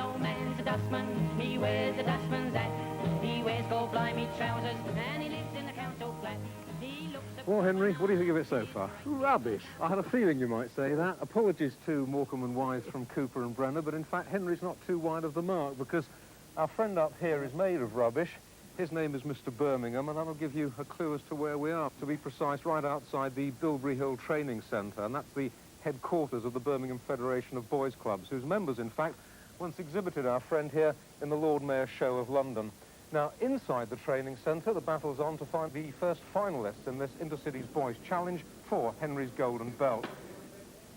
old man's a dustman, he wears a dustman's hat. He wears gold-blimey trousers, and he lives in the council flat. He looks Well, Henry, what do you think of it so far? Rubbish. I had a feeling you might say that. Apologies to Morecambe and Wise from Cooper and Brenner, but in fact Henry's not too wide of the mark, because our friend up here is made of rubbish. His name is Mr. Birmingham, and that'll give you a clue as to where we are. To be precise, right outside the Bilberry Hill Training Centre, and that's the headquarters of the Birmingham Federation of Boys Clubs, whose members, in fact, once exhibited our friend here in the Lord Mayor's Show of London. Now, inside the training centre, the battle's on to find the first finalists in this Intercities Boys Challenge for Henry's Golden Belt.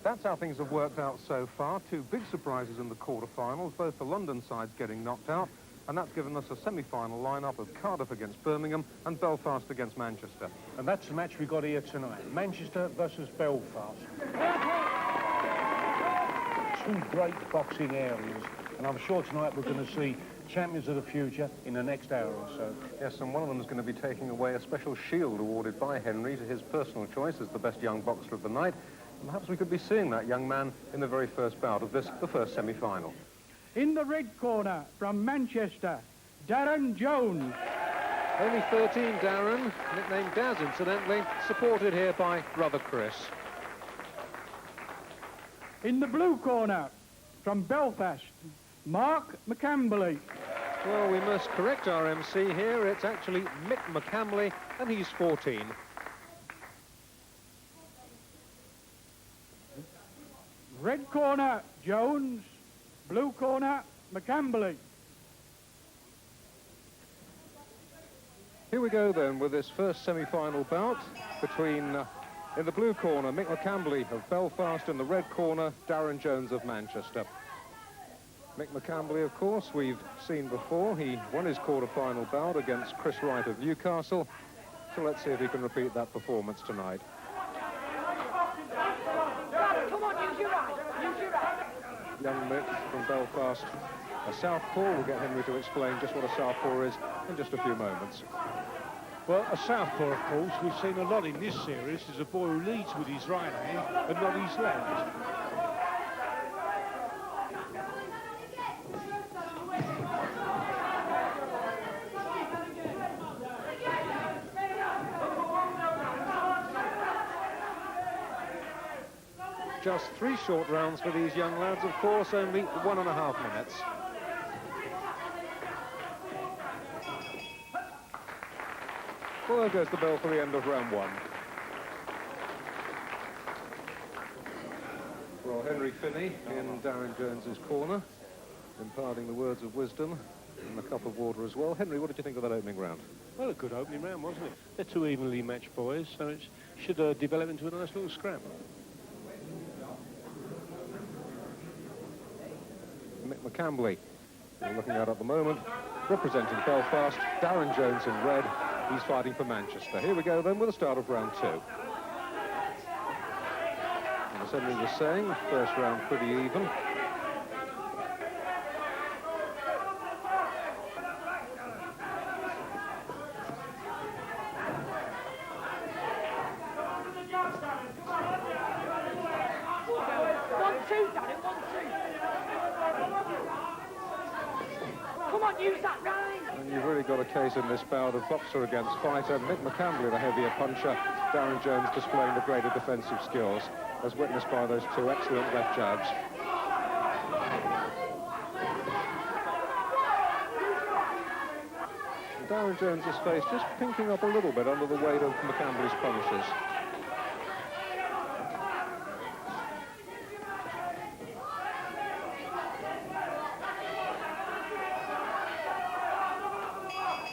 That's how things have worked out so far. Two big surprises in the quarter-finals, both the London sides getting knocked out, and that's given us a semi-final lineup of Cardiff against Birmingham and Belfast against Manchester. And that's the match we got here tonight. Manchester versus Belfast. Two great boxing areas, and I'm sure tonight we're going to see champions of the future in the next hour or so. Yes, and one of them is going to be taking away a special shield awarded by Henry to his personal choice as the best young boxer of the night. And perhaps we could be seeing that young man in the very first bout of this, the first semi-final. In the red corner, from Manchester, Darren Jones. Only 13, Darren, nicknamed Daz, incidentally, supported here by brother Chris. In the blue corner, from Belfast, Mark McCamberley. Well, we must correct our MC here. It's actually Mick McCamberley, and he's 14. Red corner, Jones. Blue corner, McCamberley. Here we go then with this first semi-final bout between, in the blue corner, Mick McCamberley of Belfast, in the red corner, Darren Jones of Manchester. Mick McCamberley, of course, we've seen before. He won his quarter-final bout against Chris Wright of Newcastle. So let's see if he can repeat that performance tonight. Come on, use your right. Use your right. Young Mick from Belfast, a southpaw. We'll get Henry to explain just what a southpaw is in just a few moments. Well, a southpaw, of course, we've seen a lot in this series, is a boy who leads with his right hand and not his left. Just 3 short rounds for these young lads, of course, only 1.5 minutes. Well, there goes the bell for the end of round 1. Well, Henry Finney in Darren Jones's corner, imparting the words of wisdom and a cup of water as well. Henry, what did you think of that opening round? Well, a good opening round, wasn't it? They're two evenly matched boys, so it should develop into a nice little scrap. Mick McCamberley, we're looking at the moment, representing Belfast. Darren Jones in red, he's fighting for Manchester. Here we go then with the start of round 2. And as Henry was saying, first round pretty even. And you've really got a case in this bout of boxer against fighter. Mick McCamberley, the heavier puncher. Darren Jones displaying the greater defensive skills, as witnessed by those 2 excellent left jabs. Darren Jones's face just pinking up a little bit under the weight of McCamberley's punches.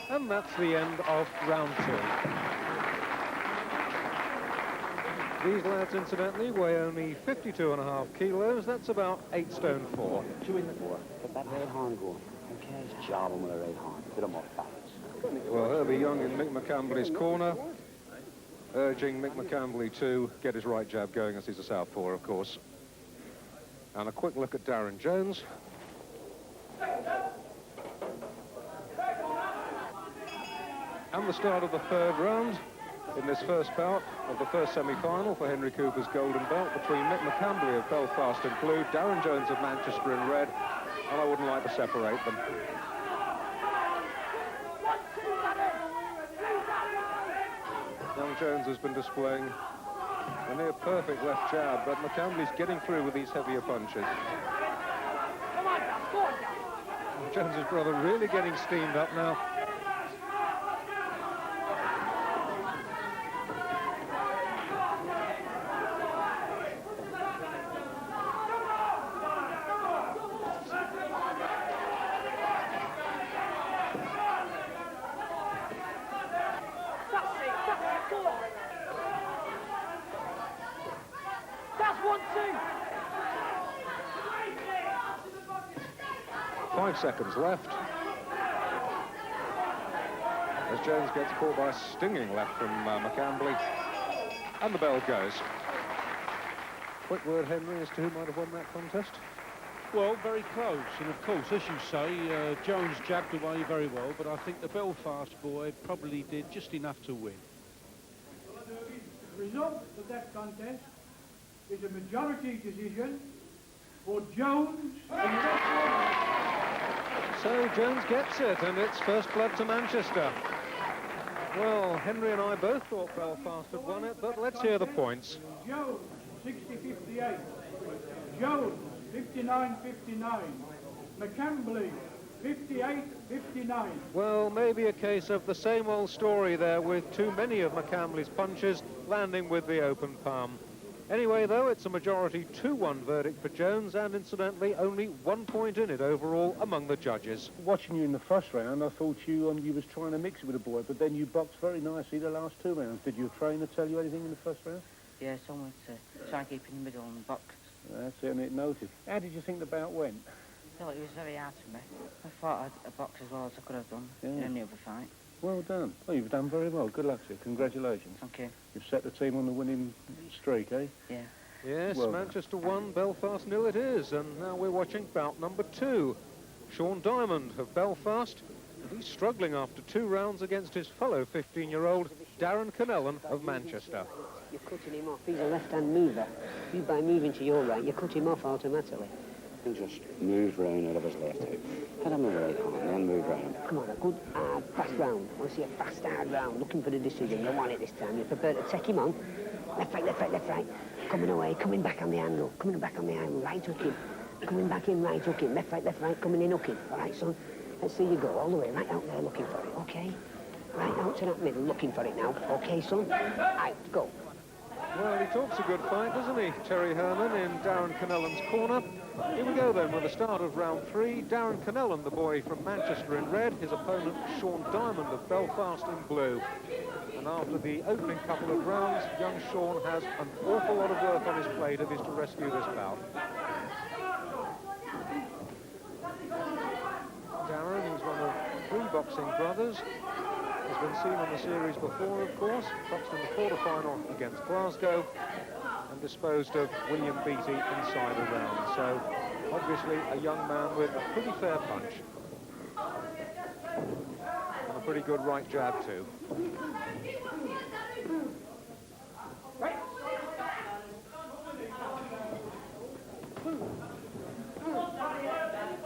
And that's the end of round 2. These lads, incidentally, weigh only 52.5 kilos. That's about 8 stone 4. Two in the four. Get that red horn going. Who cares? Job him with a red horn. Bit of more balance. Well, Herbie Young in Mick McCamberley's corner, urging Mick McCamberley to get his right jab going, as he's a southpaw, of course. And a quick look at Darren Jones. And the start of the 3rd round in this first bout of the first semi-final for Henry Cooper's Golden Belt between Mick McCamberley of Belfast in blue, Darren Jones of Manchester in red. and I wouldn't like to separate them. Young Jones has been displaying a near perfect left jab, but McCambly's getting through with these heavier punches. Jones's brother really getting steamed up now. That's 1-2. 5 seconds left. As Jones gets caught by a stinging left from McCambly. And the bell goes. Quick word, Henry, as to who might have won that contest. Well, very close, and of course, as you say, Jones jabbed away very well, but I think the Belfast boy probably did just enough to win. The result of that contest is a majority decision for Jones and So Jones gets it, and it's first blood to Manchester. Well, Henry and I both thought Belfast had won it, but let's hear the points. Jones 60-58, Jones 59-59, McCambly 58-59. Well, maybe a case of the same old story there, with too many of McCambly's punches landing with the open palm. Anyway, though, it's a majority 2-1 verdict for Jones, and incidentally, only 1 point in it overall among the judges. Watching you in the first round, I thought you was trying to mix it with a boy, but then you boxed very nicely the last 2 rounds. Did your trainer tell you anything in the first round? Yeah, someone to try and keep in the middle and box. That's it, and it noted. How did you think the bout went? Well, it was very hard for me. I thought I'd box as well as I could have done in any other fight. Well done. Well, you've done very well. Good luck to you. Congratulations. Thank you. You've set the team on the winning streak, eh? Yeah. Yes, Well Manchester 1, Belfast 0 it is, and now we're watching bout number 2. Sean Diamond of Belfast, and he's struggling after 2 rounds against his fellow 15-year-old Darren Connellan of Manchester. You're cutting him off. He's a left-hand mover. You, by moving to your right, you cut him off automatically. He just moves round out of his left hip. Had him a right arm, then move round. Come on, a good, hard, fast round. I want to see a fast, hard round, looking for the decision. You want it this time. You're prepared to take him on. Left, right, left, right, left, right. Coming away, coming back on the angle. Coming back on the angle, right hook him. Coming back in, right hook him. Left, right, coming in, hook him. All right, son? Let's see you go all the way, right out there looking for it, okay? Right out to that middle, looking for it now. Okay, son? Right, go. Well, he talks a good fight, doesn't he, Terry Herman in Darren Connellan's corner. Here we go then with the start of round 3. Darren Connellan, the boy from Manchester, in red. His opponent, Sean Diamond of Belfast, in blue. And after the opening couple of rounds, young Sean has an awful lot of work on his plate if he's to rescue this bout. Darren, who's one of 3 boxing brothers, has been seen on the series before, of course. Boxed in the quarter-final against Glasgow and disposed of William Beattie inside a round. So, obviously, a young man with a pretty fair punch. And a pretty good right jab, too.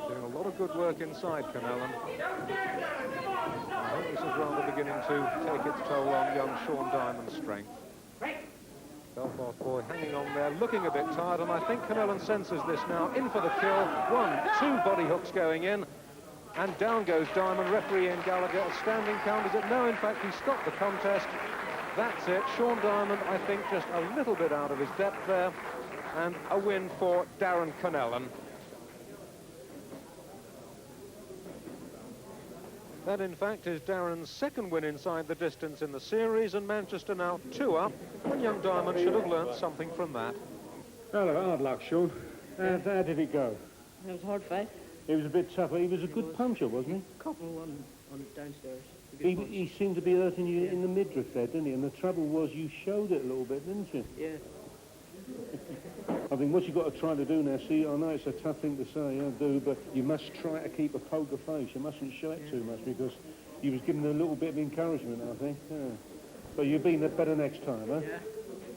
Doing a lot of good work inside, Connellan. I think this is rather beginning to take its toll on young Sean Diamond's strength. Belfast boy hanging on there, looking a bit tired, and I think Connellan senses this now. In for the kill. 1, 2 body hooks going in. And down goes Diamond. Referee Ian Gallagher, a standing count. Is it? No, in fact, he stopped the contest. That's it. Sean Diamond, I think, just a little bit out of his depth there. And a win for Darren Connellan. That, in fact, is Darren's second win inside the distance in the series, and Manchester now 2 up, when young Diamond should have learnt something from that. Hello, hard luck, Sean. How did it go? It was a hard fight. He was a bit tougher. He was a good puncher, wasn't he? Couple on downstairs. He seemed to be hurting you in the midriff there, didn't he? And the trouble was you showed it a little bit, didn't you? Yeah. I think what you've got to try to do now, see, I know it's a tough thing to say, I do, but you must try to keep a poker face. You mustn't show it too much, because you was given a little bit of encouragement, I think. Yeah. But you'll be better next time, huh? Yeah.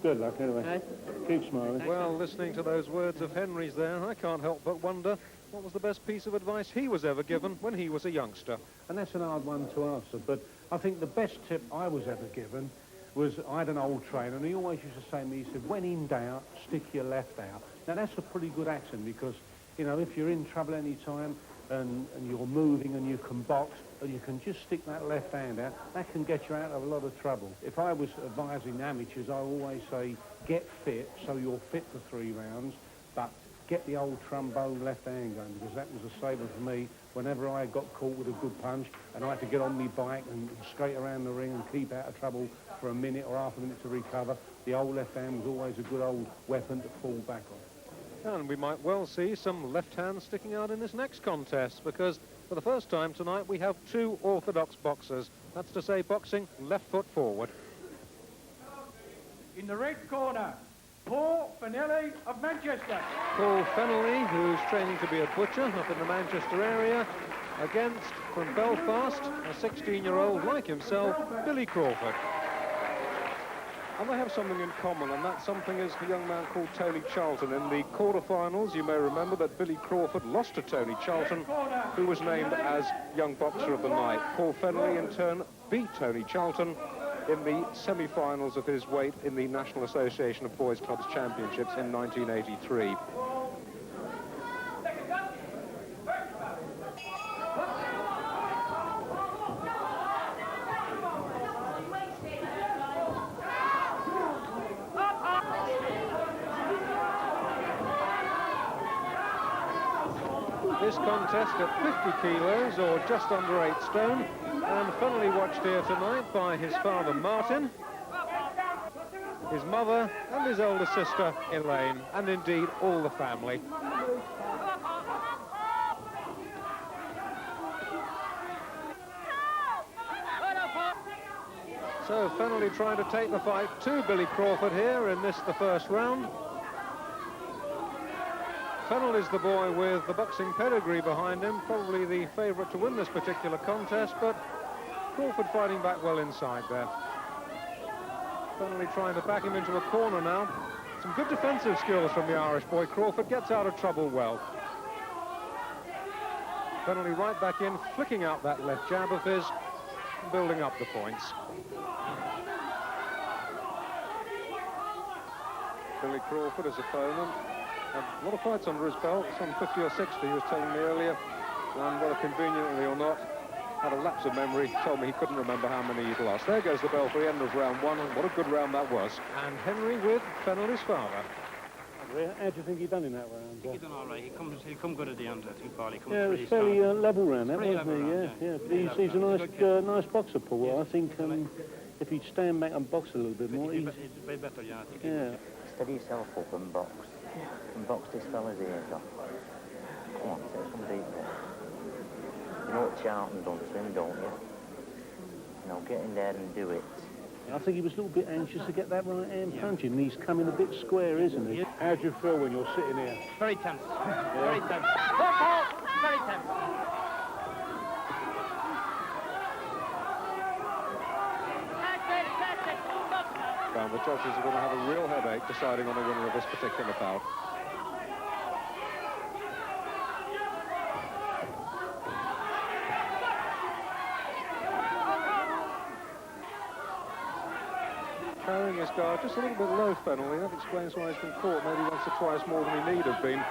Good luck, anyway. Keep smiling. Well, listening to those words of Henry's there, I can't help but wonder what was the best piece of advice he was ever given when he was a youngster. And that's an hard one to answer, but I think the best tip I was ever given was, I had an old trainer, and he always used to say to me, he said, when in doubt, stick your left out. Now, that's a pretty good accent, because, you know, if you're in trouble any time and you're moving and you can box, and you can just stick that left hand out, that can get you out of a lot of trouble. If I was advising amateurs, I always say, get fit, so you're fit for 3 rounds, but get the old trombone left hand going, because that was a saver for me whenever I got caught with a good punch and I had to get on my bike and straight around the ring and keep out of trouble for a minute or half a minute to recover. The old left hand was always a good old weapon to fall back on. And we might well see some left hands sticking out in this next contest, because for the first time tonight we have 2 orthodox boxers. That's to say, boxing left foot forward. In the red corner, Paul Fennelly of Manchester. Paul Fennelly, who's training to be a butcher up in the Manchester area, against, from Belfast, a 16-year-old like himself, Billy Crawford. And they have something in common, and that something is a young man called Tony Charlton. In the quarterfinals, you may remember that Billy Crawford lost to Tony Charlton, who was named as Young Boxer of the Night. Paul Fennelly, in turn, beat Tony Charlton in the semi-finals of his weight in the National Association of Boys Clubs Championships in 1983. This contest at 50 kilos, or just under 8 stone, and funnily watched here tonight by his father Martin, his mother and his older sister Elaine, and indeed all the family. So Fennelly trying to take the fight to Billy Crawford here in this, the first round. Fennelly's the boy with the boxing pedigree behind him, probably the favourite to win this particular contest, but Crawford fighting back well inside there. Fennelly trying to back him into a corner now. Some good defensive skills from the Irish boy. Crawford gets out of trouble well. Fennelly right back in, flicking out that left jab of his, building up the points. Billy Crawford, his opponent, had a lot of fights under his belt, some 50 or 60, he was telling me earlier, and whether conveniently or not, had a lapse of memory, told me he couldn't remember how many he'd lost. There goes the bell for the end of round 1, and what a good round that was. And Henry with Fennelly's father. How do you think he done in that round? He done all right. He'll come good at the end, I think, Paul. He comes Yeah, it was pretty fairly strong. level round, that Pretty wasn't level he? round, Yeah. Pretty But he's level. a nice boxer, Paul. I think if he'd stand back and box a little bit more, He's a bit better, yeah, I think. yeah. Steady yourself up and box. And box this fella's ears off. Come on, take some deep breath. You know what Charlton done to him, don't you? You know, get in there and do it. I think he was a little bit anxious to get that right hand punch in. He's coming a bit square, isn't he? How do you feel when you're sitting here? Very tense. Very tense. Paul! Very tense. And the judges are going to have a real headache deciding on the winner of this particular bout. Carrying his guard just a little bit low, Fennelly. That explains why he's been caught maybe once or twice more than he need have been.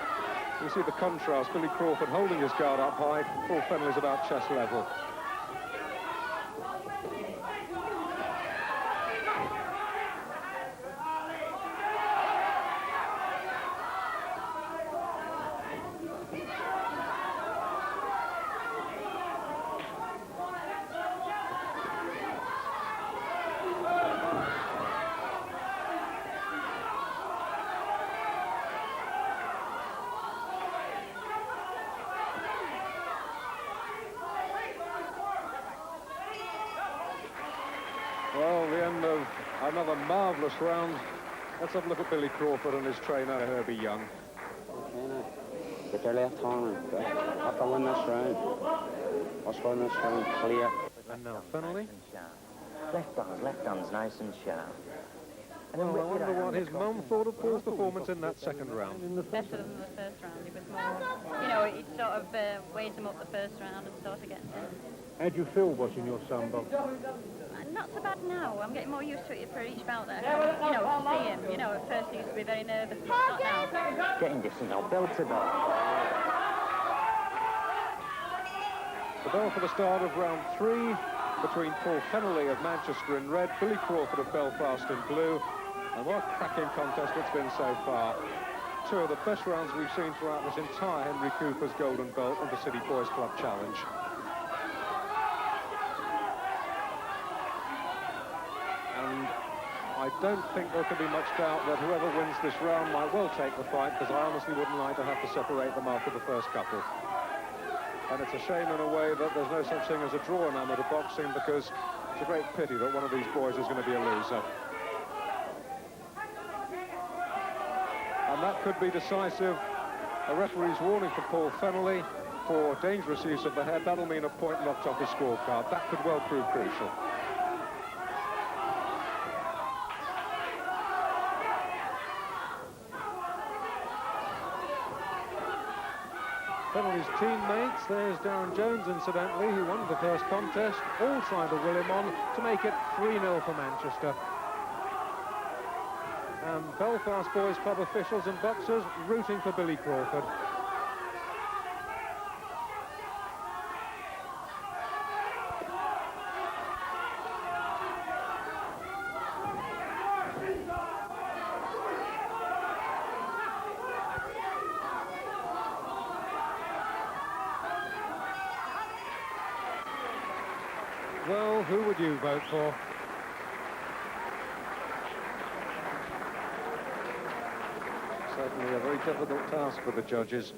You see the contrast, Billy Crawford holding his guard up high, Paul Fennelly's about chest level. Well, the end of another marvellous round. Let's have a look at Billy Crawford and his trainer, Herbie Young. Get their left arm in. Have to win this round. Let's win this round clear. And now Fennelly. Left hand's nice and sharp. Well, I wonder what his mum thought of Paul's performance in that second round. Better than the first round. It was more, you know, it sort of weighed him up the first round and sort of getting How do you feel watching your son box? Not so bad now. I'm getting more used to it for each bout there. You know, to see him. You know, at first he used to be very nervous, but not now. Getting distance now, belted off. The bell for the start of round 3 between Paul Fennelly of Manchester in red, Billy Crawford of Belfast in blue. And what a cracking contest it's been so far. 2 of the best rounds we've seen throughout this entire Henry Cooper's Golden Belt Intercity Boys Club Challenge. And I don't think there could be much doubt that whoever wins this round might well take the fight, because I honestly wouldn't like to have to separate them after the first couple. And it's a shame in a way that there's no such thing as a draw in amateur boxing, because it's a great pity that one of these boys is going to be a loser. And that could be decisive. A referee's warning for Paul Fennelly for dangerous use of the head. That'll mean a point knocked off his scorecard. That could well prove crucial. Fennelly's teammates, there's Darren Jones, incidentally, who won the first contest, all trying to will him on to make it 3-0 for Manchester. And Belfast Boys Club officials and boxers rooting for Billy Crawford. Well, who would you vote for? Certainly a very difficult task for the judges.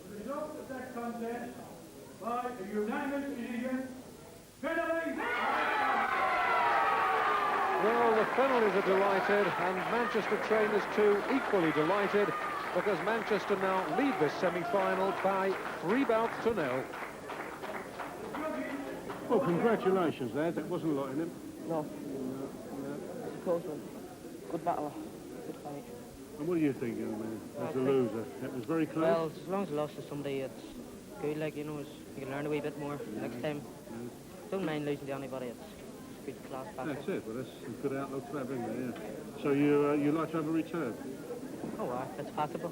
The result of that contest by a unanimous decision, Fennelly. Well, the Fennellys are delighted, and Manchester trainers too equally delighted, because Manchester now lead this semi-final by 3-0. Well, congratulations, lads. It wasn't a lot in it. No. It's a close one. Good battle. Good fight. And what do you think, young man, as a loser? It was very close? Well, as long as you lost to somebody, it's good, like, you know, you can learn a wee bit more next time. Don't mind losing to anybody, it's good class battle. That's it. Well, that's a good outlook to have, isn't it? Yeah. So you like to have a return? Oh, well, it's possible.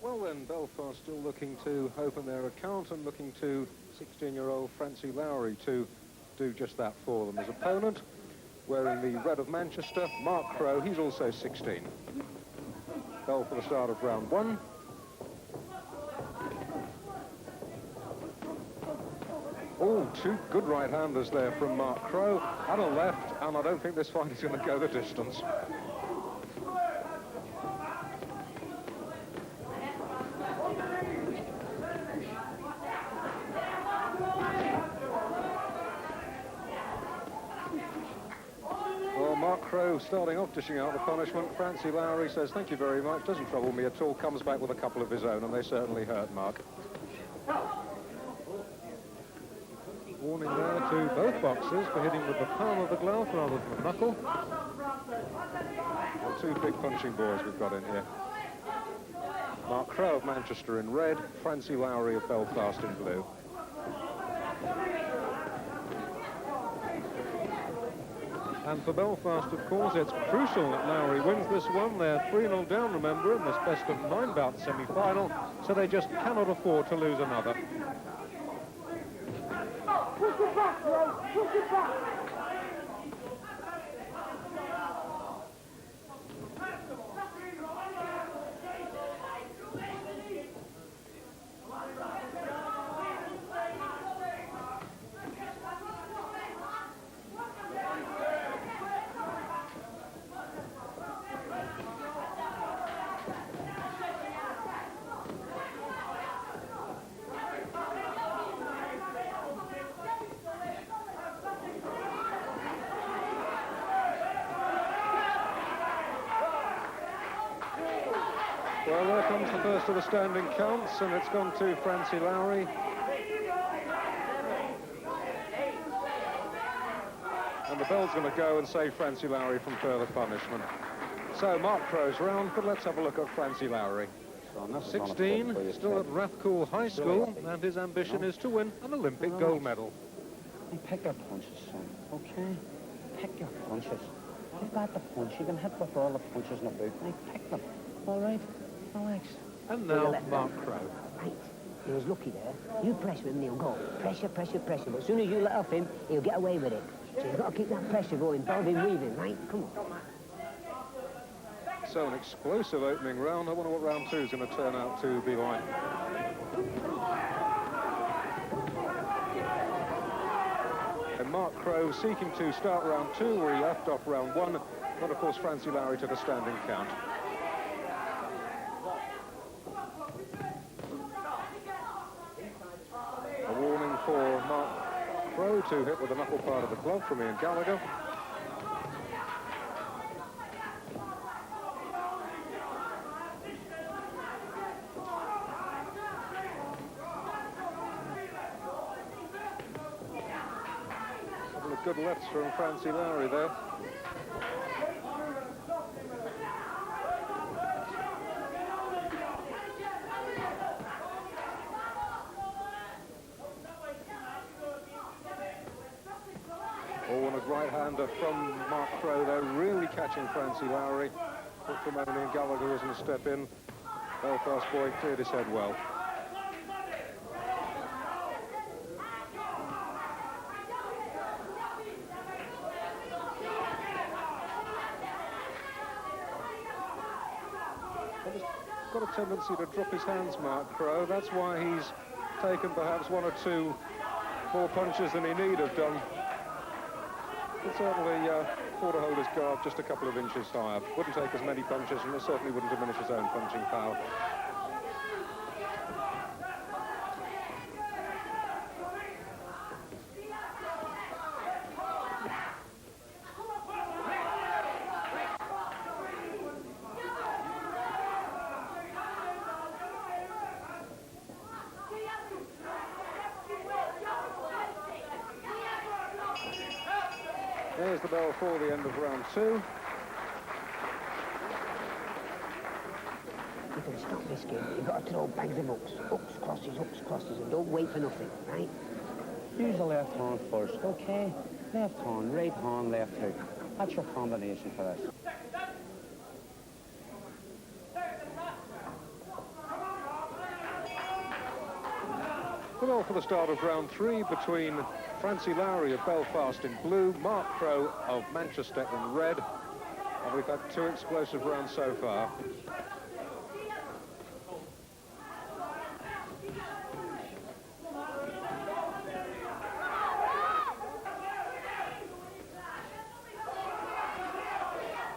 Well then, Belfast still looking to open their account and looking to 16-year-old Francie Lowry to do just that for them. As opponent, wearing the red of Manchester, Mark Crowe, he's also 16. Bell for the start of round 1. Oh, 2 good right-handers there from Mark Crowe and a left, and I don't think this fight is going to go the distance. Well, Mark Crowe starting off dishing out the punishment. Francie Lowry says, thank you very much, doesn't trouble me at all, comes back with a couple of his own, and they certainly hurt Mark. Warning there to both boxers for hitting with the palm of the glove rather than the knuckle. Well, 2 big punching boys we've got in here. Mark Crowe of Manchester in red, Francie Lowry of Belfast in blue. And for Belfast, of course, it's crucial that Lowry wins this one. They're 3-0 down, remember, in this best of 9 bout semi-final, so they just cannot afford to lose another. Push it back, bro. Push it back. Well, there comes the first of the standing counts, and it's gone to Francie Lowry. And the bell's going to go and save Francie Lowry from further punishment. So, Mark Crowe's round, but let's have a look at Francie Lowry. 16, still at Rathcoole High School, and his ambition is to win an Olympic gold medal. Hey, pick your punches, son, okay? Pick your punches. You've got the punch. You can hit with all the punches in the boot. Hey, pick them. All right? Relax. And now, Mark Crowe. Right. He was lucky there. You press with him, he'll go. Pressure, pressure, pressure. But as soon as you let off him, he'll get away with it. So you've got to keep that pressure going, bobbing, weaving, right? Come on. So, an explosive opening round. I wonder what round 2 is going to turn out to be like. And Mark Crowe seeking to start round 2 where he left off round 1, but of course Francie Lowry took a standing count. A warning for Mark Crowe to hit with the knuckle part of the glove from Ian Gallagher. Good lefts from Francie Lowry there. Oh, and a right-hander from Mark Crowe there, really catching Francie Lowry. But from Ian Gallagher wasn't a step in. Belfast boy cleared his head well. Got a tendency to drop his hands, Mark Crowe. That's why he's taken perhaps 1 or 2 more punches than he need have done. But certainly ought to hold his guard just a couple of inches higher. Wouldn't take as many punches, and it certainly wouldn't diminish his own punching power. There's the bell for the end of round 2. You can stop this game. You've got to throw bags of hooks. Hooks, crosses, and don't wait for nothing, right? Use the left hand first, okay? Left hand, right hand, left hook. That's your combination for this. The bell for the start of round 3 between Francie Lowry of Belfast in blue, Mark Crowe of Manchester in red. And we've had 2 explosive rounds so far.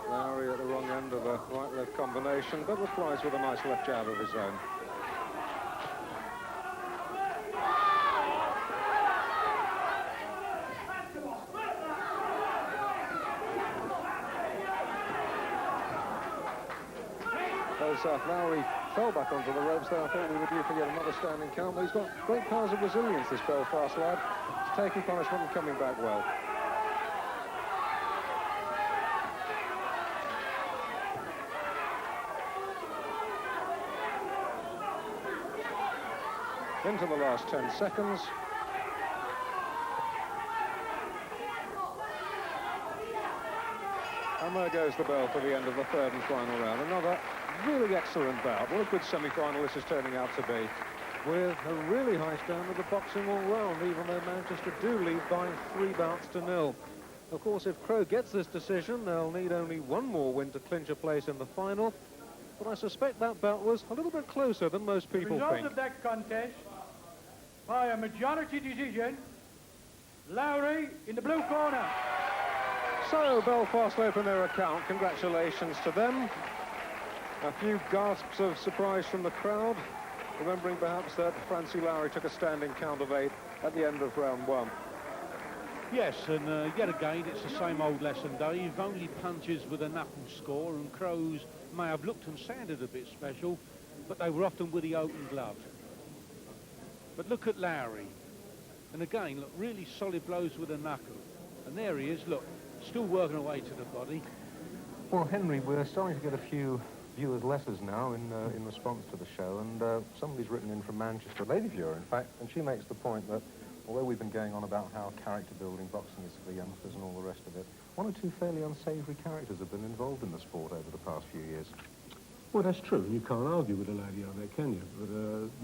Lowry at the wrong end of a right-left combination, but replies with a nice left jab of his own. Lowry fell back onto the ropes there. I thought we were due to get another standing count, but he's got great powers of resilience, this Belfast lad. He's taking punishment and coming back well. Into the last 10 seconds. And there goes the bell for the end of the 3rd and final round. Another really excellent bout. What a good semi-final this is turning out to be. With a really high standard of boxing all round, even though Manchester do lead by 3 bouts to 0. Of course, if Crowe gets this decision, they'll need only 1 more win to clinch a place in the final. But I suspect that bout was a little bit closer than most people The result think. of that contest, by a majority decision, Lowry in the blue corner. So, Belfast open their account. Congratulations to them. A few gasps of surprise from the crowd, remembering perhaps that Francie Lowry took a standing count of 8 at the end of round 1. Yes, and yet again, it's the same old lesson, Dave. Only punches with a knuckle score, and Crowe's may have looked and sounded a bit special, but they were often with the open glove. But look at Lowry. And again, look, really solid blows with a knuckle. And there he is, look, still working away to the body. Well, Henry, we're starting to get a few viewers' letters now in response to the show, and somebody's written in from Manchester, a lady viewer, in fact, and she makes the point that although we've been going on about how character-building boxing is for youngsters and all the rest of it, one or two fairly unsavoury characters have been involved in the sport over the past few years. Well, that's true. You can't argue with a lady out there, can you? But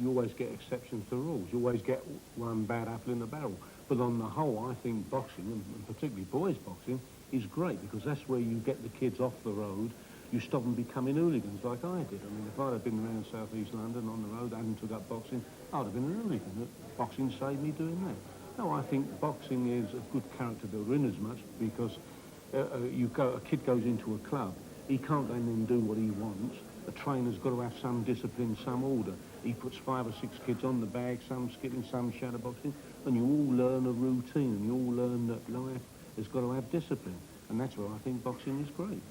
you always get exceptions to rules. You always get one bad apple in the barrel. But on the whole, I think boxing, and particularly boys boxing, is great because that's where you get the kids off the road. You stop them becoming hooligans like I did. I mean, if I'd have been around South East London on the road and took up boxing, I'd have been a hooligan. Boxing saved me doing that. No, I think boxing is a good character builder in as much because a kid goes into a club, he can't go in and do what he wants. The trainer's got to have some discipline, some order. He puts 5 or 6 kids on the bag, some skipping, some shadowboxing, and you all learn a routine, and you all learn that life has got to have discipline. And that's where I think boxing is great.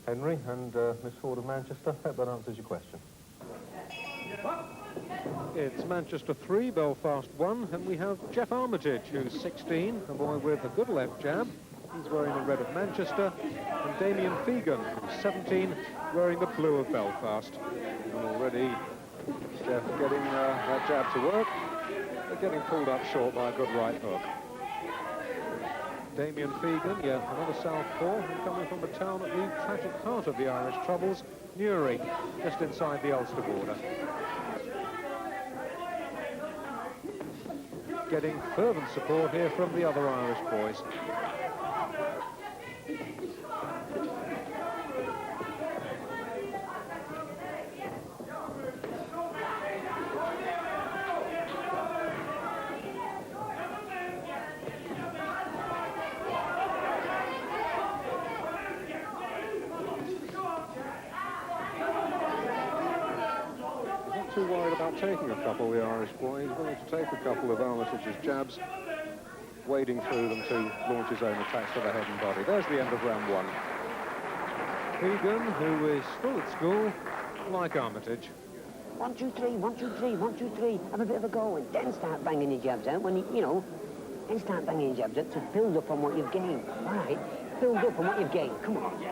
Henry and Miss Ford of Manchester, I hope that answers your question. It's Manchester 3, Belfast 1, and we have Jeff Armitage, who's 16, a boy with a good left jab. He's wearing the red of Manchester, and Damien Fegan, who's 17, wearing the blue of Belfast. And already Jeff getting that jab to work, but getting pulled up short by a good right hook. Damien Fegan, yeah, another southpaw, and coming from a town at the tragic heart of the Irish Troubles, Newry, just inside the Ulster border. Getting fervent support here from the other Irish boys. Too worried about taking a couple of the Irish boy. He's willing to take a couple of Armitage's jabs, wading through them to launch his own attacks to the head and body. There's the end of round 1. Fegan, who is still at school, like Armitage. 1, 2, 3, 1, 2, 3, 1, 2, 3. Have a bit of a go and then start banging your jabs out when you know, then start banging your jabs out to build up on what you've gained. All right, build up on what you've gained. Come on.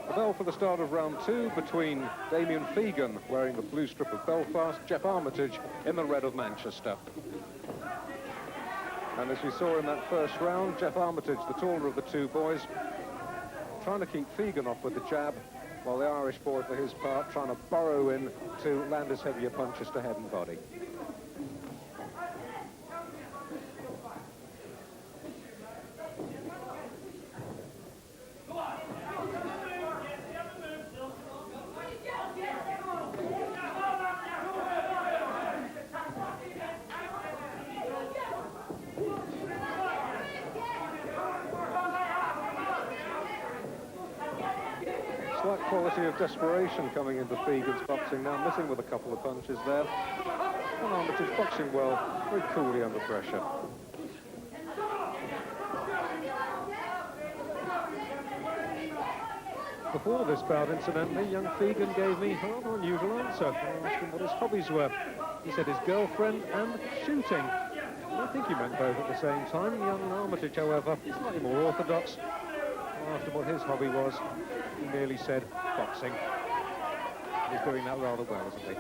The bell for the start of round 2 between Damien Fegan, wearing the blue strip of Belfast, Jeff Armitage in the red of Manchester. And as we saw in that first round, Jeff Armitage, the taller of the two boys, trying to keep Fegan off with the jab, while the Irish boy, for his part, trying to burrow in to land his heavier punches to head and body. Slight quality of desperation coming into Fegan's boxing now, missing with a couple of punches there. And Armitage boxing well, very coolly under pressure. Before this bout, incidentally, young Fegan gave me a rather unusual answer. I asked him what his hobbies were. He said his girlfriend and shooting. I think he meant both at the same time. Young Armitage, however, slightly more orthodox. After what his hobby was, he merely said boxing. He's doing that rather well, isn't he?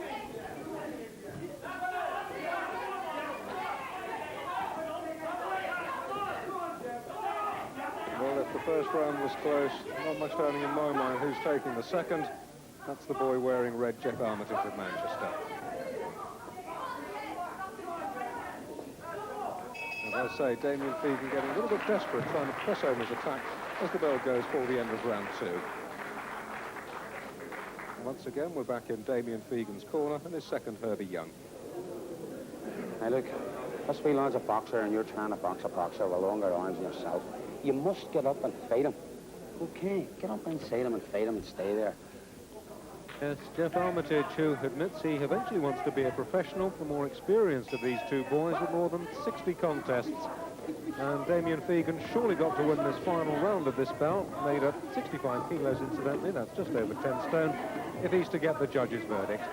Well, if the first round was close, not much turning in my mind who's taking the second. That's the boy wearing red, Jeff Armitage of Manchester. As I say, Damien Fegan getting a little bit desperate, trying to press home his attack as the bell goes for the end of round 2. Once again, we're back in Damien Fegan's corner and his second, Herbie Young. Now look, let's be like a boxer and you're trying to box a boxer with longer arms than yourself. You must get up and fight him. Okay, get up inside him and fight him and stay there. Yes, Jeff Armitage, who admits he eventually wants to be a professional, the more experienced of these two boys with more than 60 contests And Damien Fegan surely got to win this final round of this bout, made at 65 kilos incidentally, that's just over 10 stone, if he's to get the judge's verdict.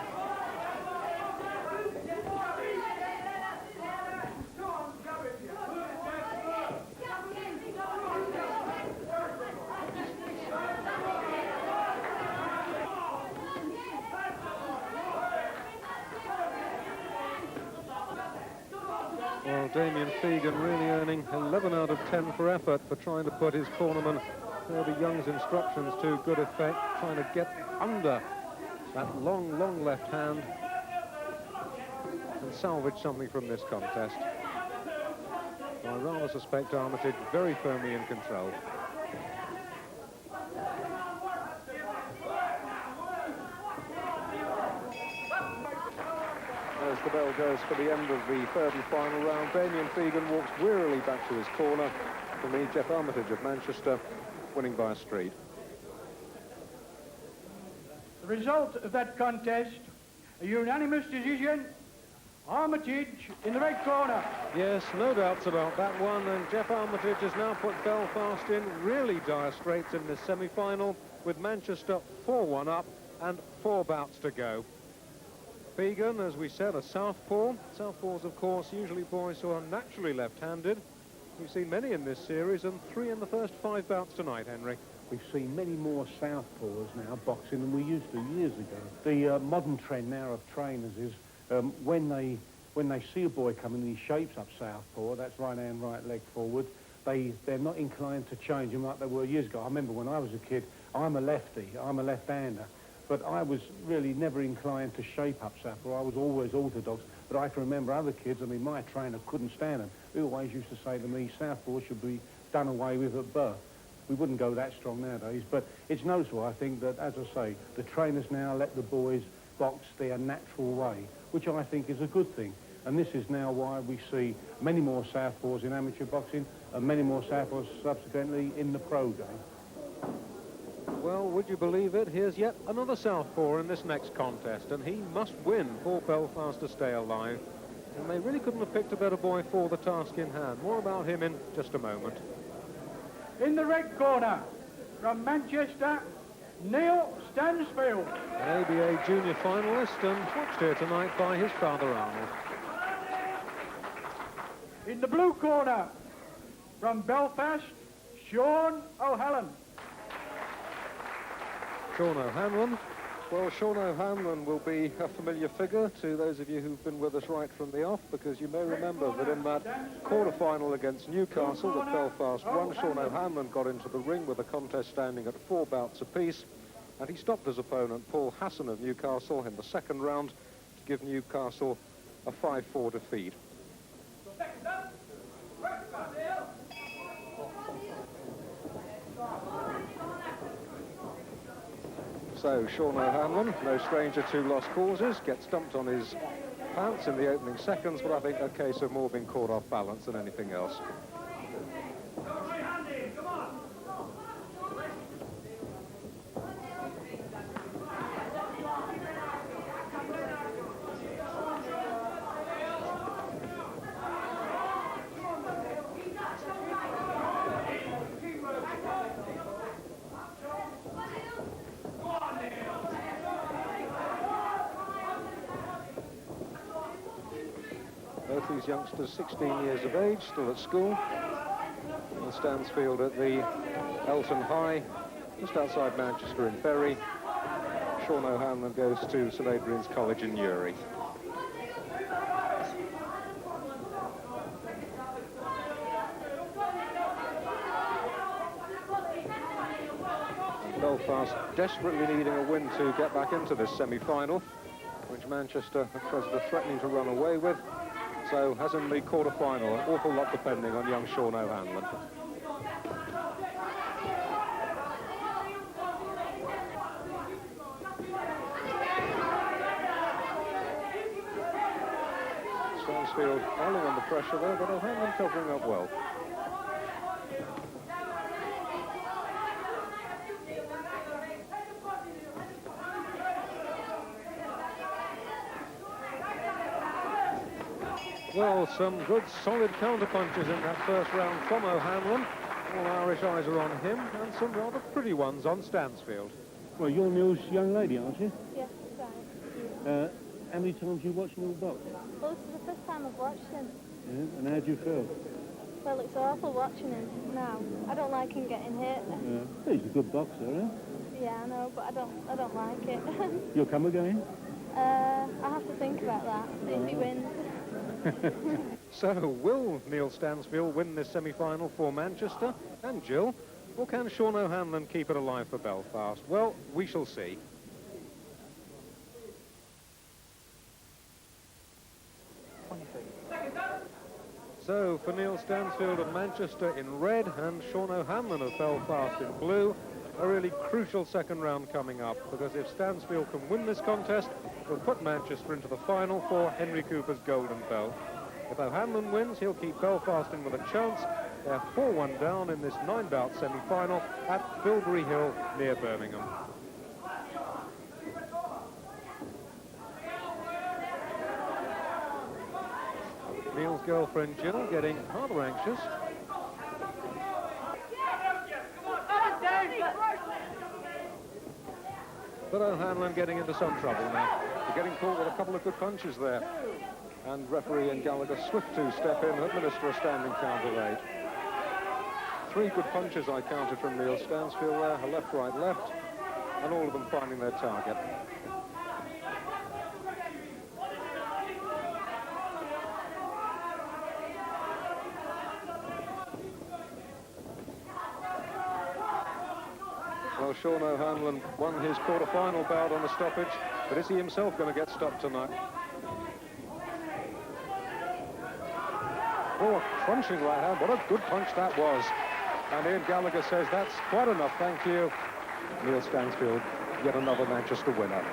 Well, Damien Fegan really earning 11 out of 10 for effort for trying to put his cornerman Herbie Young's instructions to good effect, trying to get under that long, long left hand and salvage something from this contest. I rather suspect Armitage very firmly in control. As the bell goes for the end of the third and final round, Damien Fegan walks wearily back to his corner to meet Jeff Armitage of Manchester, winning by a street. The result of that contest, a unanimous decision, Armitage in the red corner. Yes, no doubts about that one, and Jeff Armitage has now put Belfast in really dire straits in this semi-final, with Manchester 4-1 up and 4 bouts to go. Fegan, as we said, a southpaw. Southpaws, of course, usually boys who are naturally left-handed. We've seen many in this series, and 3 in the first 5 bouts tonight, Henry. We've seen many more southpaws now boxing than we used to years ago. The modern trend now of trainers is when they see a boy coming and he shapes up southpaw, that's right hand, right leg forward, they're not inclined to change him like they were years ago. I remember when I was a kid, I'm a lefty, I'm a left-hander, but I was really never inclined to shape up southpaw. I was always orthodox, but I can remember other kids, I mean, my trainer couldn't stand them. He always used to say to me, southpaw should be done away with at birth. We wouldn't go that strong nowadays, but it's noticeable, I think, that, as I say, the trainers now let the boys box their natural way, which I think is a good thing. And this is now why we see many more southpaws in amateur boxing and many more southpaws subsequently in the pro game. Well, would you believe it? Here's yet another southpaw in this next contest, and he must win for Belfast to stay alive. And they really couldn't have picked a better boy for the task in hand. More about him in just a moment. In the red corner, from Manchester, Neil Stansfield. An ABA junior finalist and watched here tonight by his father Arnold. In the blue corner, from Belfast, Sean O'Halloran. Sean O'Hanlon. Well, Sean O'Hanlon will be a familiar figure to those of you who've been with us right from the off, because you may remember that in that quarter-final against Newcastle that Belfast won, Sean O'Hanlon got into the ring with a contest standing at 4 bouts apiece, and he stopped his opponent, Paul Hassan of Newcastle, in the second round to give Newcastle a 5-4 defeat. So Sean O'Hanlon, no stranger to lost causes, gets stumped on his pants in the opening seconds, but I think a case of more being caught off balance than anything else. Both these youngsters 16 years of age, still at school. And Stansfield at the Elton High, just outside Manchester in Bury. Sean O'Hanlon goes to St Adrian's College in Newry. Belfast desperately needing a win to get back into this semi-final, which Manchester are threatening to run away with. So, as in the quarter-final, an awful lot depending on young Sean O'Hanlon. Stansfield falling under pressure there, but O'Hanlon covering up well. Well, some good solid counter-punches in that first round from O'Hanlon. All Irish eyes are on him, and some rather pretty ones on Stansfield. Well, you're Neil's young lady, aren't you? Yes, right. How many times you watched Neil box? Well, this is the first time I've watched him. Yeah, and how do you feel? Well, it's awful watching him now. I don't like him getting hit. Yeah. He's a good boxer, eh? Yeah, I know, but I don't like it. You'll come again? I have to think about that, see if he wins. So, will Neil Stansfield win this semi-final for Manchester and Jill, or can Sean O'Hanlon keep it alive for Belfast? Well, we shall see. So, for Neil Stansfield of Manchester in red and Sean O'Hanlon of Belfast in blue, a really crucial second round coming up, because if Stansfield can win this contest, it'll put Manchester into the final for Henry Cooper's golden belt. If O'Hanlon wins, he'll keep Belfast in with a chance. They're 4-1 down in this 9-bout semi-final at Bilberry Hill near Birmingham. Neil's girlfriend Jill getting rather anxious. But O'Hanlon getting into some trouble now. He's getting caught with a couple of good punches there. And referee and Gallagher swift to step in and administer a standing count of 8. 3 good punches I counted from Neil Stansfield there, a left, right, left, and all of them finding their target. Well, Sean O'Hanlon won his quarter-final bout on a stoppage, but is he himself going to get stopped tonight? Oh, a crunching right hand. What a good punch that was. And Ian Gallagher says, that's quite enough, thank you. Neil Stansfield, yet another Manchester winner.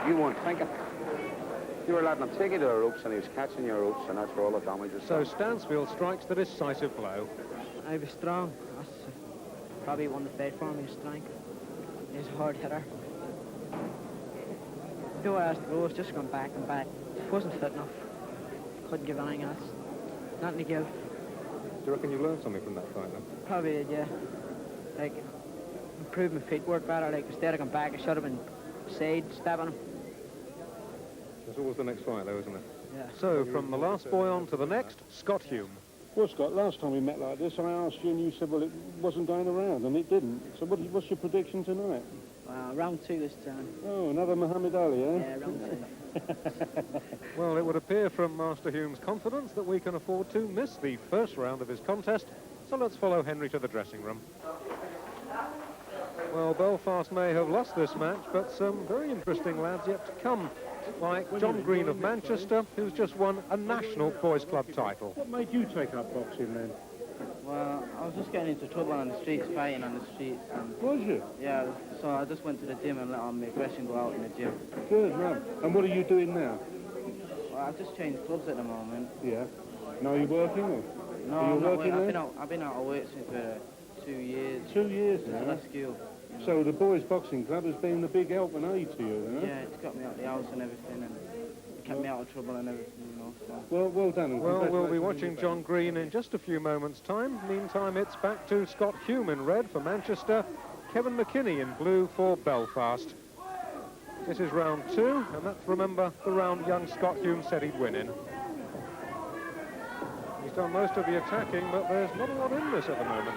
You won't think it. You were letting him take you to the ropes, and he was catching your ropes, and that's where all the damage was. So Stansfield strikes the decisive blow. I was strong. That's probably one of the fight for me, strength. He's a hard hitter. The way I asked to go was just going back and back. Wasn't fit enough. Couldn't give anything else. Nothing to give. Do you reckon you learned something from that fight then? Probably did, yeah. Like, improved my feet work better. Like, instead of going back, I should have been side stabbing him. There's always the next fight though, isn't it? Yeah. So, from the last boy on to the next, Scott Hume. Well, Scott, last time we met like this, I asked you and you said, well, it wasn't going around, and it didn't. So what's your prediction tonight? Round 2 this time. Oh, another Muhammad Ali, eh? Yeah, round 2. Well, it would appear from Master Hume's confidence that we can afford to miss the first round of his contest, so let's follow Henry to the dressing room. Well, Belfast may have lost this match, but some very interesting lads yet to come, like John Green of Manchester, who's just won a national boys' club title. What made you take up boxing then? Well, I was just getting into trouble on the streets, fighting on the streets. And Was you? yeah, so I just went to the gym and let all my aggression go out in the gym. Good, man. And what are you doing now? Well, I've just changed clubs at the moment. Yeah. Now you're working, or? No, Are you I'm not working working. there? I've been out of work since 2 years. 2 years Since I now. left school. You know. So the boys' boxing club has been a big help and aid to you, then, huh? Yeah, it's got me out of the house and everything, and it kept me out of trouble and everything, you know. So. Well done. And Well, we'll be congratulations watching on your John Green in just a few moments' time. Meantime, it's back to Scott Hume in red for Manchester, Kevin McKinney in blue for Belfast. This is round 2, and that's, remember, the round young Scott Hume said he'd win in. He's done most of the attacking, but there's not a lot in this at the moment.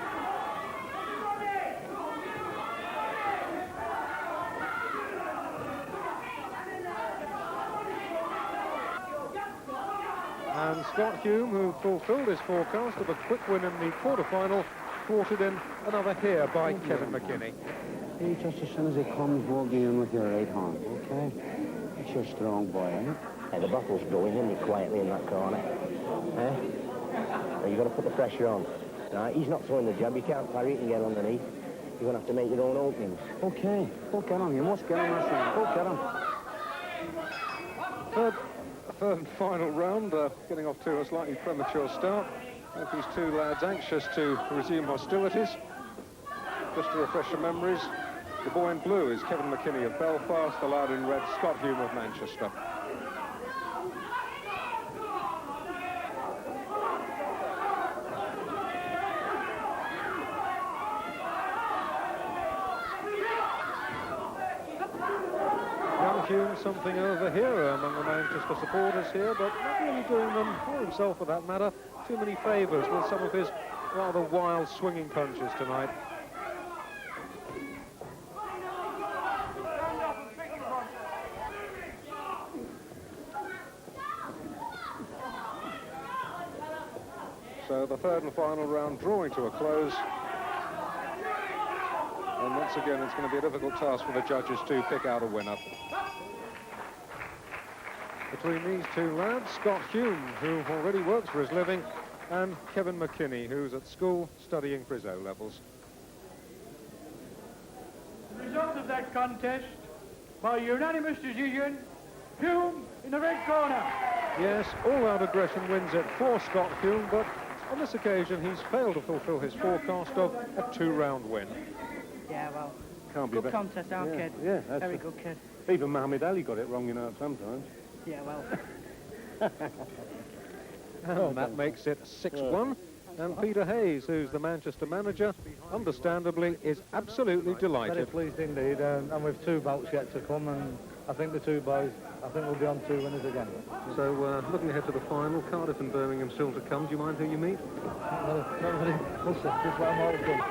And Scott Hume, who fulfilled his forecast of a quick win in the quarter-final, thwarted in another here by Kevin McKinney. Hey, just as soon as it comes, walk in with your right hand, okay? That's your strong boy, eh? Hey, the buckle's going, Henry, quietly in that corner. Eh? Now, you've got to put the pressure on. Now, he's not throwing the jab. You can't parry it and get underneath. You're going to have to make your own openings. Okay, go get him. You must get him, son. Go get him. Third and final round, getting off to a slightly premature start. Both these two lads anxious to resume hostilities. Just to refresh your memories, the boy in blue is Kevin McKinney of Belfast, the lad in red, Scott Hume of Manchester. Hume something over here among the Manchester supporters here, but not really doing them, or himself for that matter, too many favours with some of his rather wild swinging punches tonight. So the third and final round drawing to a close. And once again, it's going to be a difficult task for the judges to pick out a winner. Between these two lads, Scott Hume, who already works for his living, and Kevin McKinney, who's at school studying for his O-levels. The result of that contest, by unanimous decision, Hume in the red corner. Yes, all-out aggression wins it for Scott Hume, but on this occasion he's failed to fulfil his forecast of a 2-round win. Yeah, well, Can't be good contest, our kid. Yeah, that's Very good kid. Even Muhammad Ali got it wrong, you know, sometimes. Yeah, well. And that makes it 6-1. And Peter Hayes, who's the Manchester manager, understandably is absolutely Very delighted. pleased indeed, and with 2 bouts yet to come, and I think the 2 boys, I think we'll be on 2 winners again. So looking ahead to the final, Cardiff and Birmingham still to come. Do you mind who you meet? Not really. We'll see. Just what I'm always done.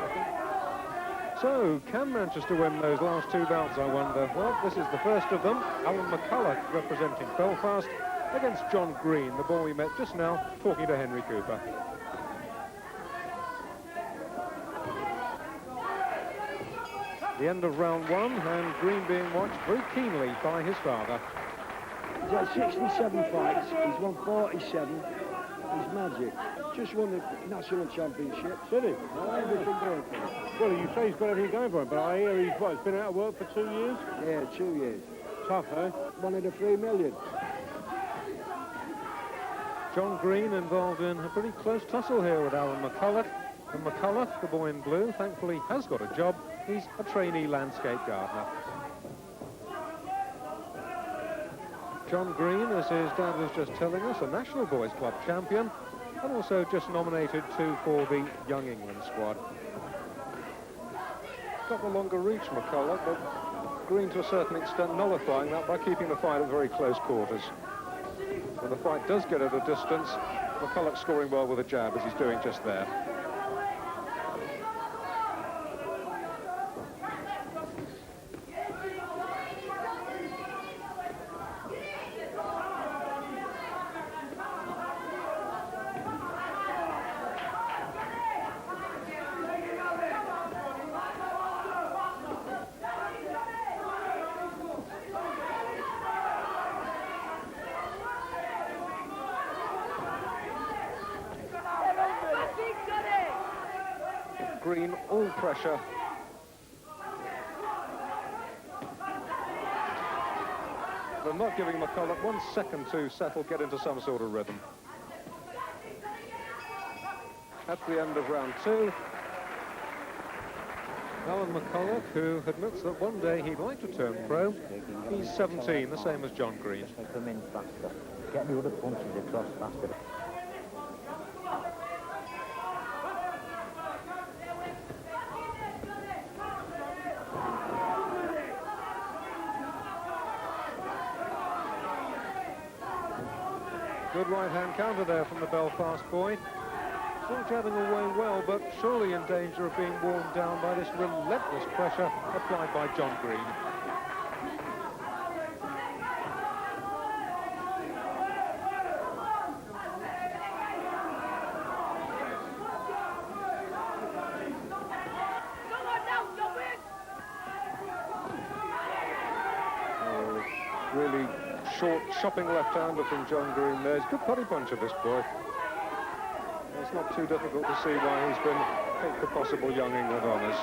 So, can Manchester win those last 2 bouts, I wonder? Well, this is the first of them. Alan McCulloch representing Belfast against John Green, the boy we met just now, talking to Henry Cooper. The end of round 1, and Green being watched very keenly by his father. He's had 67 fights, he's won 47, he's magic. Just won the national championship. Did he? Everything going for him. Well, you say he's got everything going for him, but I hear he's been out of work for 2 years? Yeah, 2 years. Tough, eh? One of the 3 million. John Green involved in a pretty close tussle here with Alan McCulloch. And McCulloch, the boy in blue, thankfully has got a job. He's a trainee landscape gardener. John Green, as his dad was just telling us, a National Boys Club champion, and also just nominated too for the Young England squad. Got the longer reach, McCulloch, but Green to a certain extent nullifying that by keeping the fight at very close quarters. When the fight does get at a distance, McCulloch scoring well with a jab, as he's doing just there. Green, all pressure. They're not giving McCulloch 1 second to settle, get into some sort of rhythm. At the end of round 2, Alan McCulloch, who admits that one day he'd like to turn pro, he's 17, the same as John Green. Come in faster. Get the other punches across faster. Good right-hand counter there from the Belfast boy. Still jabbing away well, but surely in danger of being worn down by this relentless pressure applied by John Green. Oh, really short, chopping left-hander from John Green there. He's a good body puncher, this boy. It's not too difficult to see why he's been picked for possible Young England honours.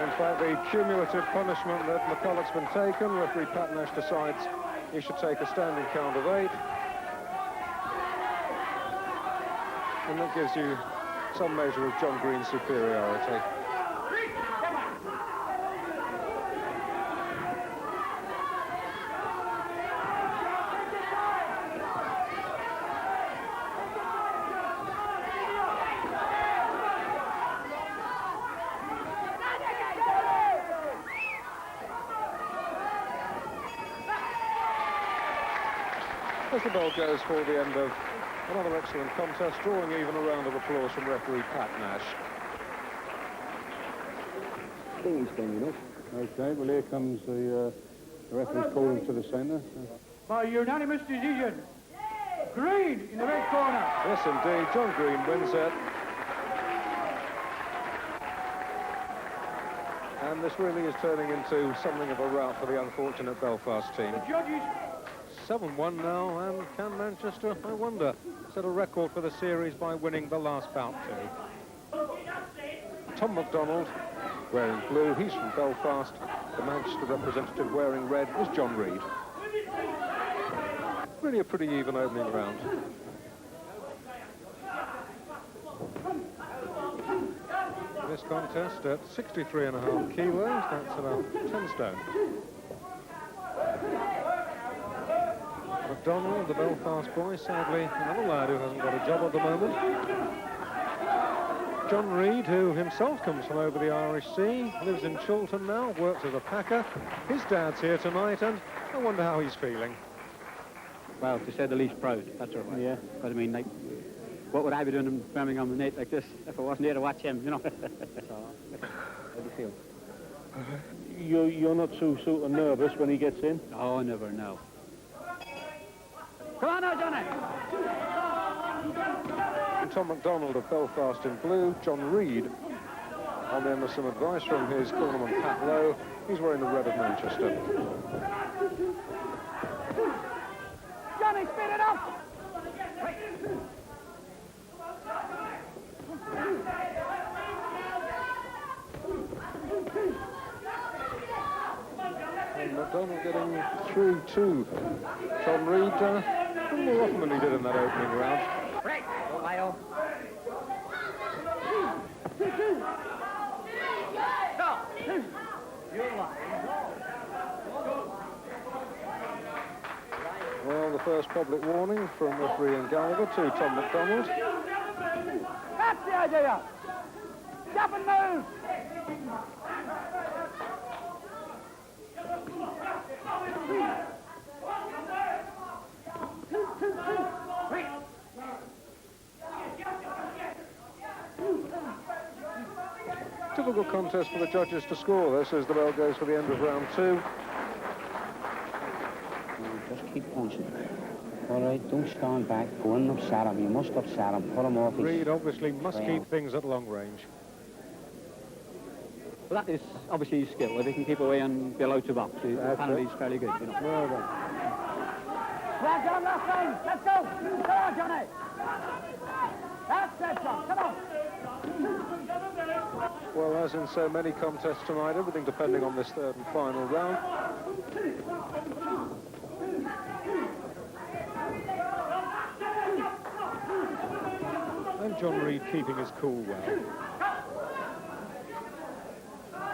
In fact, the cumulative punishment that McCulloch's been taken, referee Pat Nash decides he should take a standing count of 8. And that gives you some measure of John Green's superiority. as the bell goes for the end of another excellent contest, drawing even a round of applause from referee Pat Nash. I think he's done enough. Okay, well, here comes the referee's calling to the centre. By unanimous decision, Green in the red corner. Yes, indeed, John Green wins it. And this really is turning into something of a rout for the unfortunate Belfast team. The judges 7-1 now, and can Manchester, I wonder, set a record for the series by winning the last bout too? Tom MacDonald, wearing blue, he's from Belfast. The Manchester representative wearing red is John Reid. Really a pretty even opening round. This contest at 63.5 kilos, that's about 10 stone. MacDonald, the Belfast boy, sadly another lad who hasn't got a job at the moment. John Reid, who himself comes from over the Irish Sea, lives in Chiltern now, works as a packer. His dad's here tonight, and I wonder how he's feeling. Well, to say the least, proud, that's all right. Yeah. But I mean, like, what would I be doing in Birmingham on a night like this if I wasn't here to watch him, you know? So, how do you feel? You're not too sort of nervous when he gets in? Oh, never, no. Come on now, Johnny! Tom MacDonald of Belfast in blue, John Reid on the end of some advice from his cornerman Pat Lowe. He's wearing the red of Manchester. Johnny, speed it up! And MacDonald getting through to John Reid more often than he did in that opening round. Right, Ohio. Well, the first public warning from referee Ian Gallagher to Tom MacDonald. That's the idea! Stop and move! Difficult contest for the judges to score this as the bell goes for the end of round two. Just keep punching. All right, don't stand back. Go in and upset him. You must upset him. Put him off his... Reid obviously must keep things at long range. Well, that is obviously his skill. If he can keep away and be allowed to box, the penalty's fairly good, you know. Well done. Right down left lane. Let's go. Come on, Johnny. That's it, John. Come on. Well, as in so many contests tonight, everything depending on this third and final round. And John Reid keeping his cool well.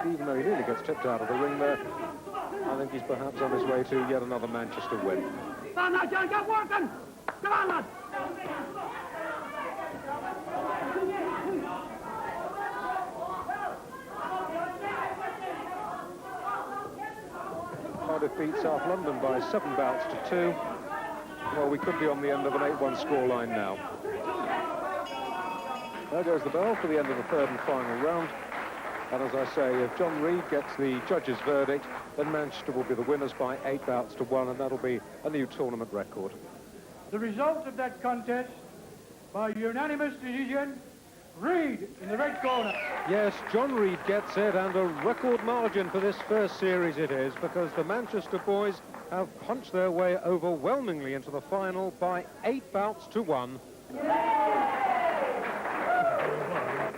Even though he nearly gets tipped out of the ring there, I think he's perhaps on his way to yet another Manchester win. Come on now, John, get working! Come on, lad! Cardiff beat South London by 7 bouts to 2. Well, we could be on the end of an 8-1 scoreline now. There goes the bell for the end of the third and final round. And as I say, if John Reid gets the judge's verdict, then Manchester will be the winners by 8 bouts to 1, and that'll be a new tournament record. The result of that contest, by unanimous decision, Reid in the red corner. Yes, John Reid gets it, and a record margin for this first series it is, because the Manchester boys have punched their way overwhelmingly into the final by 8 bouts to 1.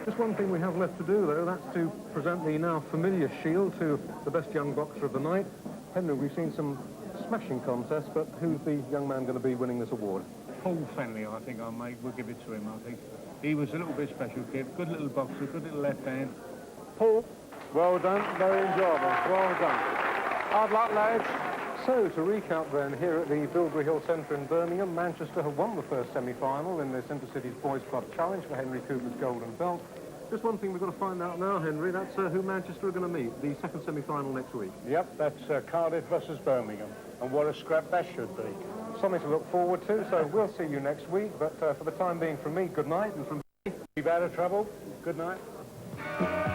Just one thing we have left to do, though, that's to present the now familiar shield to the best young boxer of the night. Henry, we've seen some smashing contests, but who's the young man going to be winning this award? Paul Fenley, I think, we'll give it to him, I think. He was a little bit special kid, good little boxer, good little left hand. Paul, well done, very enjoyable, well done. Hard luck, lads. So, to recap then, here at the Bilberry Hill Centre in Birmingham, Manchester have won the first semi-final in this Intercities Boys Club Challenge for Henry Cooper's Golden Belt. Just one thing we've got to find out now, Henry, that's who Manchester are going to meet, the second semi-final next week. Yep, that's Cardiff versus Birmingham. And what a scrap that should be. something to look forward to, so we'll see you next week. But for the time being, from me, good night, and from Keep out of trouble. Good night.